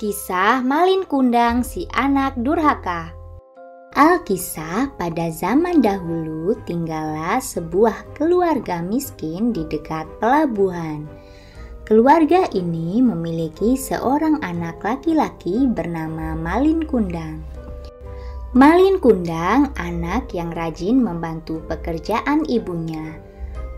Kisah Malin Kundang si anak durhaka. Alkisah, pada zaman dahulu tinggallah sebuah keluarga miskin di dekat pelabuhan. Keluarga ini memiliki seorang anak laki-laki bernama Malin Kundang. Malin Kundang anak yang rajin membantu pekerjaan ibunya.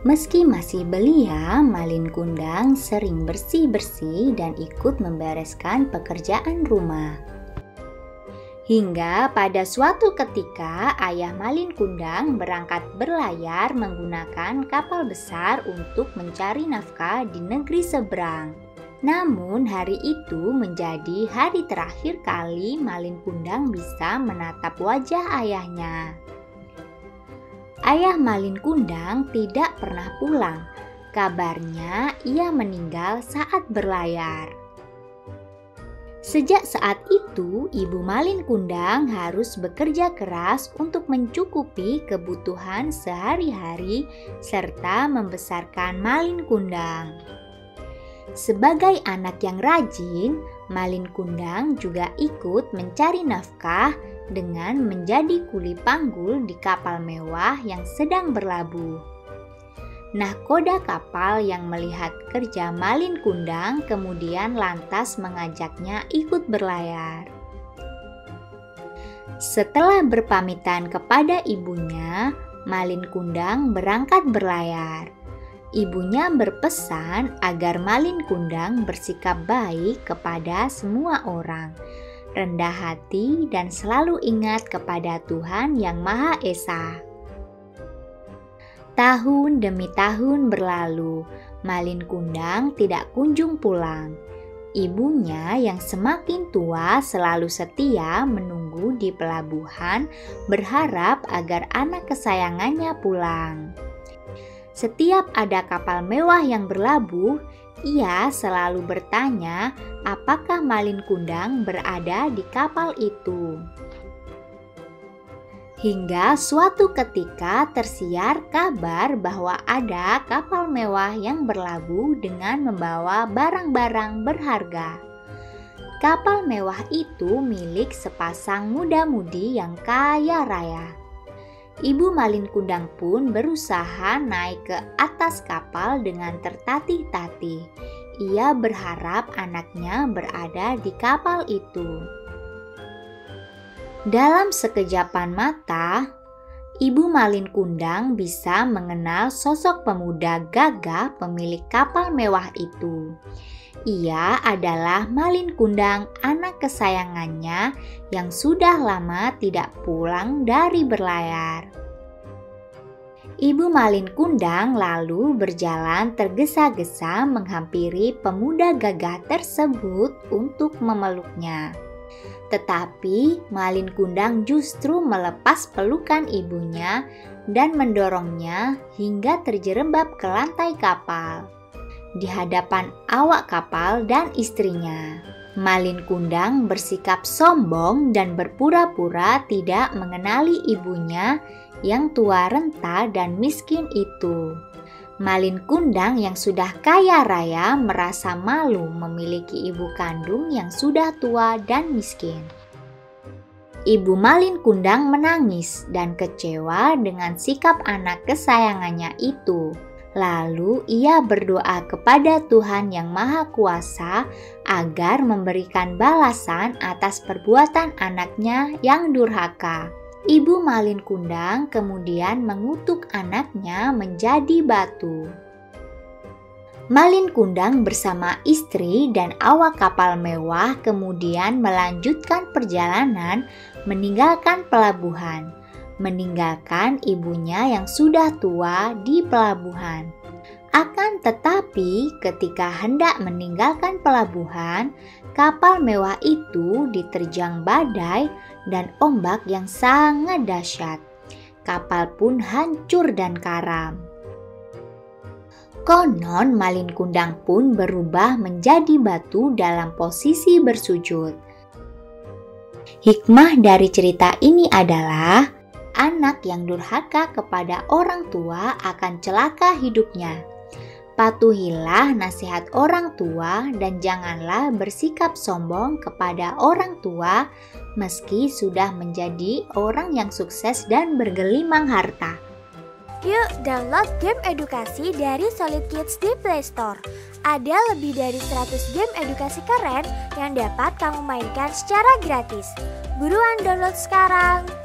Meski masih belia, Malin Kundang sering bersih-bersih dan ikut membereskan pekerjaan rumah. Hingga pada suatu ketika ayah Malin Kundang berangkat berlayar menggunakan kapal besar untuk mencari nafkah di negeri seberang. Namun hari itu menjadi hari terakhir kali Malin Kundang bisa menatap wajah ayahnya. Ayah Malin Kundang tidak pernah pulang. Kabarnya ia meninggal saat berlayar. Sejak saat itu, ibu Malin Kundang harus bekerja keras untuk mencukupi kebutuhan sehari-hari serta membesarkan Malin Kundang. Sebagai anak yang rajin, Malin Kundang juga ikut mencari nafkah dengan menjadi kuli panggul di kapal mewah yang sedang berlabuh. Nahkoda kapal yang melihat kerja Malin Kundang kemudian lantas mengajaknya ikut berlayar. Setelah berpamitan kepada ibunya, Malin Kundang berangkat berlayar. Ibunya berpesan agar Malin Kundang bersikap baik kepada semua orang, rendah hati dan selalu ingat kepada Tuhan Yang Maha Esa. Tahun demi tahun berlalu, Malin Kundang tidak kunjung pulang. Ibunya yang semakin tua selalu setia menunggu di pelabuhan, berharap agar anak kesayangannya pulang. Setiap ada kapal mewah yang berlabuh, ia selalu bertanya apakah Malin Kundang berada di kapal itu. Hingga suatu ketika tersiar kabar bahwa ada kapal mewah yang berlabuh dengan membawa barang-barang berharga. Kapal mewah itu milik sepasang muda-mudi yang kaya raya. Ibu Malin Kundang pun berusaha naik ke atas kapal dengan tertatih-tatih. Ia berharap anaknya berada di kapal itu. Dalam sekejapan mata, Ibu Malin Kundang bisa mengenal sosok pemuda gagah pemilik kapal mewah itu. Ia adalah Malin Kundang, anak kesayangannya yang sudah lama tidak pulang dari berlayar. Ibu Malin Kundang lalu berjalan tergesa-gesa menghampiri pemuda gagah tersebut untuk memeluknya. Tetapi Malin Kundang justru melepas pelukan ibunya dan mendorongnya hingga terjerembab ke lantai kapal. Di hadapan awak kapal dan istrinya, Malin Kundang bersikap sombong dan berpura-pura tidak mengenali ibunya yang tua renta dan miskin itu. Malin Kundang yang sudah kaya raya merasa malu memiliki ibu kandung yang sudah tua dan miskin. Ibu Malin Kundang menangis dan kecewa dengan sikap anak kesayangannya itu. Lalu ia berdoa kepada Tuhan Yang Maha Kuasa agar memberikan balasan atas perbuatan anaknya yang durhaka. Ibu Malin Kundang kemudian mengutuk anaknya menjadi batu. Malin Kundang bersama istri dan awak kapal mewah kemudian melanjutkan perjalanan meninggalkan pelabuhan. Meninggalkan ibunya yang sudah tua di pelabuhan. Akan tetapi ketika hendak meninggalkan pelabuhan, kapal mewah itu diterjang badai dan ombak yang sangat dahsyat. Kapal pun hancur dan karam. Konon Malin Kundang pun berubah menjadi batu dalam posisi bersujud. Hikmah dari cerita ini adalah anak yang durhaka kepada orang tua akan celaka hidupnya. Patuhilah nasihat orang tua dan janganlah bersikap sombong kepada orang tua meski sudah menjadi orang yang sukses dan bergelimang harta. Yuk download game edukasi dari Solid Kids di Play Store. Ada lebih dari 100 game edukasi keren yang dapat kamu mainkan secara gratis. Buruan download sekarang!